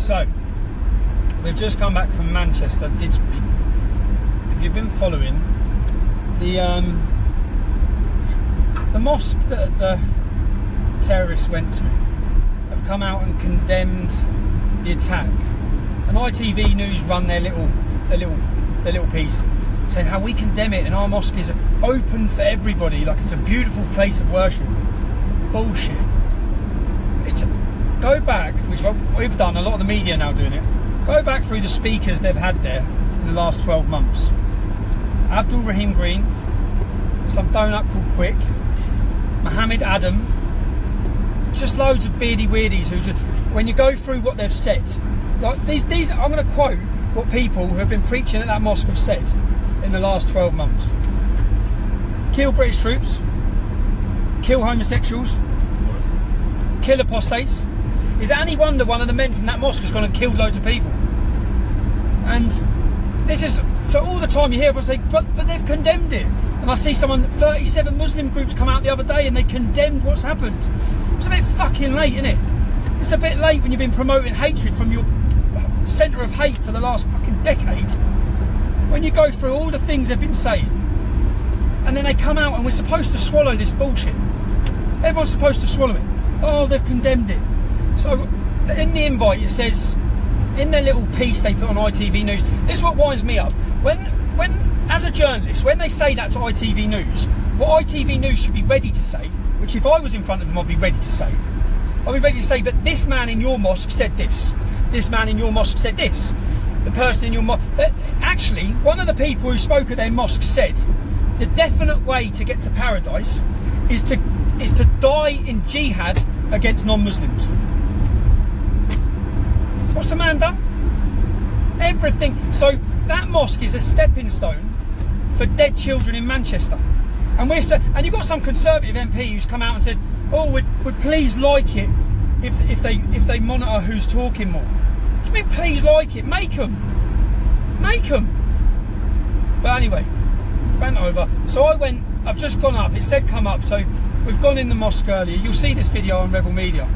So, we've just come back from Manchester, Didsbury. If you've been following, the mosque that the terrorists went to have come out and condemned the attack. And ITV News run their little piece saying how we condemn it and our mosque is open for everybody, like it's a beautiful place of worship. Bullshit. Go back, which we've done, a lot of the media now doing it. Go back through the speakers they've had there in the last 12 months. Abdul Rahim Green, some donut called Quick, Mohammed Adam, just loads of beardy weirdies who just, when you go through what they've said, like these I'm going to quote what people who have been preaching at that mosque have said in the last 12 months. Kill British troops, kill homosexuals, kill apostates. Is it any wonder one of the men from that mosque has gone and killed loads of people? And this is, so all the time you hear everyone say, but they've condemned it. And I see 37 Muslim groups come out the other day and they condemned what's happened. It's a bit fucking late, isn't it? It's a bit late when you've been promoting hatred from your centre of hate for the last fucking decade. When you go through all the things they've been saying, and then they come out and we're supposed to swallow this bullshit. Everyone's supposed to swallow it. Oh, they've condemned it. So in the invite it says, in their little piece they put on ITV News, this is what winds me up. When as a journalist, when they say that to ITV News, what ITV News should be ready to say, which if I was in front of them I'd be ready to say, I'd be ready to say, but this man in your mosque said this. This man in your mosque said this. The person in your mosque... Actually, one of the people who spoke at their mosque said, the definite way to get to paradise is to die in jihad against non-Muslims. What's the man done? Everything. So that mosque is a stepping stone for dead children in Manchester. And you've got some Conservative MP who's come out and said, oh, we'd please like it if they monitor who's talking more. What do you mean please like it? Make them. Make them. But anyway, went over. So I've just gone up. It said come up. So we've gone in the mosque earlier. You'll see this video on Rebel Media.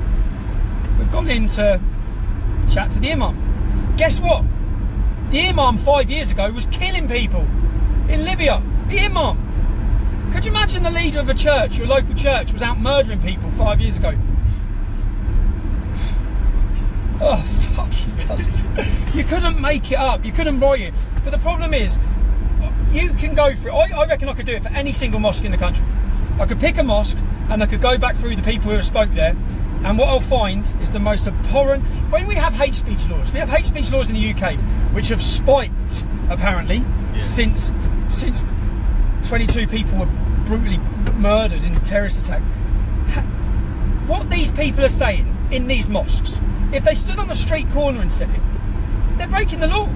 We've gone in to chat to the Imam. Guess what? The Imam 5 years ago was killing people in Libya. The Imam. Could you imagine the leader of a church, your local church, was out murdering people 5 years ago? Oh, fucking you couldn't make it up. You couldn't write it. But the problem is, you can go through... I reckon I could do it for any single mosque in the country. I could pick a mosque and I could go back through the people who have spoke there, and what I'll find is the most abhorrent... When we have hate speech laws, we have hate speech laws in the UK, which have spiked, apparently, since 22 people were brutally murdered in a terrorist attack. What these people are saying in these mosques, if they stood on the street corner and said it, they're breaking the law.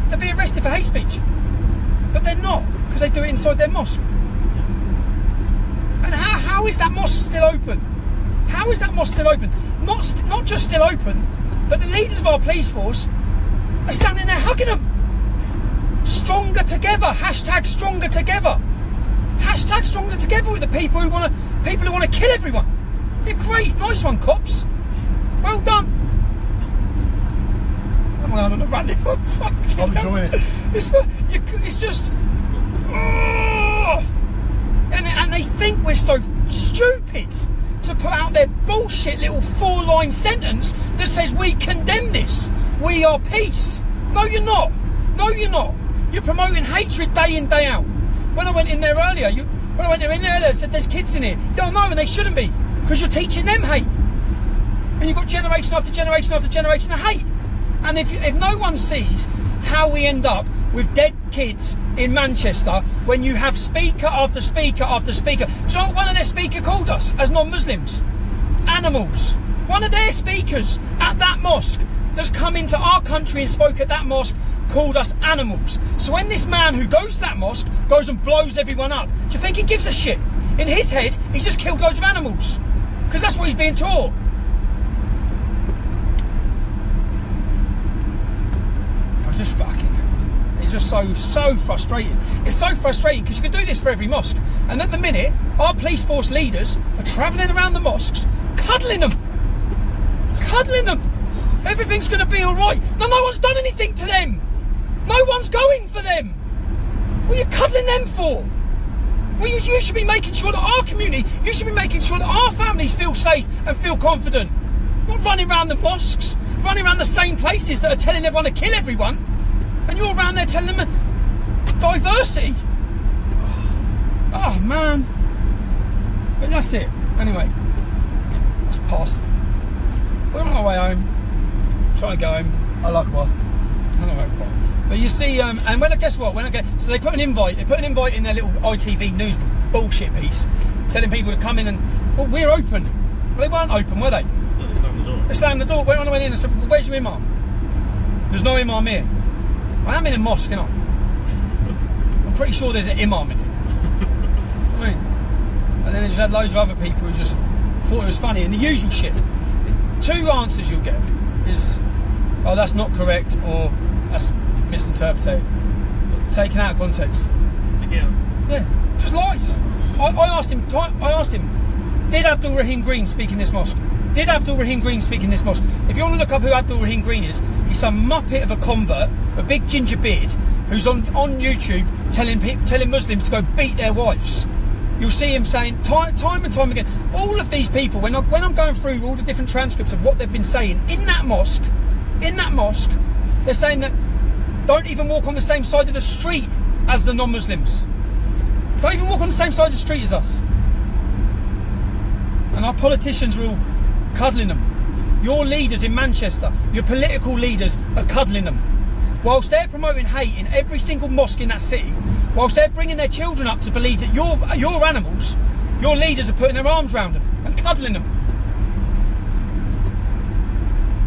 They'll be arrested for hate speech. But they're not, because they do it inside their mosque. And how is that mosque still open? How is that mosque still open? Not just still open, but the leaders of our police force are standing there hugging them. Stronger together. Hashtag stronger together. Hashtag stronger together with the people who want to kill everyone. You're great. Nice one, cops. Well done. I'm going on a run. I'm enjoying it. It's just... And they think we're so stupid to put out their bullshit little 4-line sentence that says we condemn this. We are peace. No, you're not. No, you're not. You're promoting hatred day in, day out. When I went in there earlier, I said there's kids in here. You don't know, and they shouldn't be, because you're teaching them hate. And you've got generation after generation after generation of hate. And if no one sees how we end up with dead kids in Manchester when you have speaker after speaker after speaker. Do you know what one of their speakers called us as non-Muslims? Animals. One of their speakers at that mosque that's come into our country and spoke at that mosque called us animals. So when this man who goes to that mosque goes and blows everyone up, do you think he gives a shit? In his head, he's just killed loads of animals. Because that's what he's being taught. I was just fucking... It's just so frustrating. It's so frustrating because you can do this for every mosque. And at the minute, our police force leaders are travelling around the mosques, cuddling them. Cuddling them. Everything's going to be all right. No one's done anything to them. No one's going for them. What are you cuddling them for? Well, you should be making sure that our community, you should be making sure that our families feel safe and feel confident. Not running around the mosques, running around the same places that are telling everyone to kill everyone, and you're around there telling them diversity. Oh man. But that's it. Anyway, it's past. We're on our way home. Trying to go home. I like what? I don't know what. But you see, and guess what? So they put an invite. They put an invite in their little ITV news bullshit piece, telling people to come in and, well, we're open. Well, they weren't open, were they? No, they slammed the door. They slammed the door. When I went in and said, well, where's your imam? There's no imam here. I am in a mosque, you know. I'm pretty sure there's an imam in it. I mean, and then they just had loads of other people who just thought it was funny. And the usual shit. 2 answers you'll get is, oh, that's not correct, or that's misinterpreted, taken out of context. Yeah, just lies. I asked him, did Abdul Rahim Green speak in this mosque? Did Abdul Rahim Green speak in this mosque? If you want to look up who Abdul Rahim Green is, he's some muppet of a convert, a big ginger beard, who's on YouTube telling Muslims to go beat their wives. You'll see him saying time and time again, all of these people, when I'm going through all the different transcripts of what they've been saying in that mosque, they're saying that don't even walk on the same side of the street as the non-Muslims. Don't even walk on the same side of the street as us. And our politicians are all cuddling them. Your leaders in Manchester, your political leaders are cuddling them. Whilst they're promoting hate in every single mosque in that city, whilst they're bringing their children up to believe that you're animals, your leaders are putting their arms around them and cuddling them.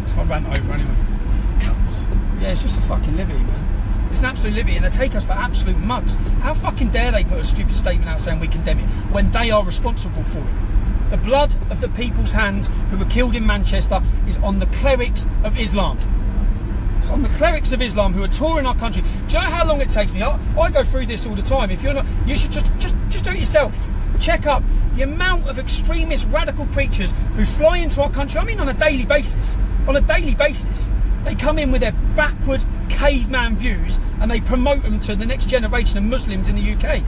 That's my rant over anyway. Cunts. Yeah, it's just a fucking liberty, man. It's an absolute liberty, and they take us for absolute mugs. How fucking dare they put a stupid statement out saying we condemn it when they are responsible for it? The blood of the people's hands who were killed in Manchester is on the clerics of Islam. It's on the clerics of Islam who are touring our country. Do you know how long it takes me? I go through this all the time. If you're not, you should just do it yourself. Check up the amount of extremist radical preachers who fly into our country. I mean, on a daily basis. On a daily basis. They come in with their backward caveman views and they promote them to the next generation of Muslims in the UK.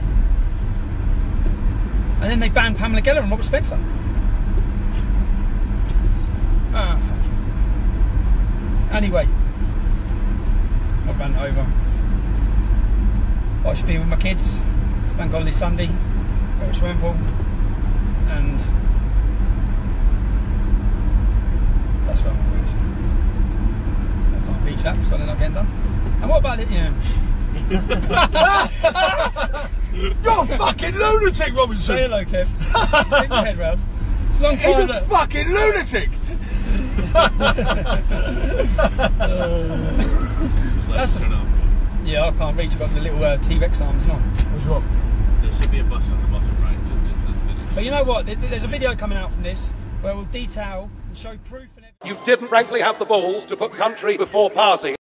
And then they ban Pamela Geller and Robert Spencer. Ah, fuck. Anyway, I ran over. I should be with my kids. Bank holiday Sunday. Go to a swimming pool. And that's where I'm going. I can't reach that, so they're not getting done. And what about it? Yeah. You're a fucking lunatic, Robinson. Say hello, Kev. Stick your head round. It's a long time. He's a fucking lunatic. That's yeah, I can't reach. I've got the little T-Rex arms on. What's wrong? There should be a button on the bottom right, just as finished. But you know what? There's a video coming out from this where we'll detail and show proof and everything. You didn't frankly have the balls to put country before party.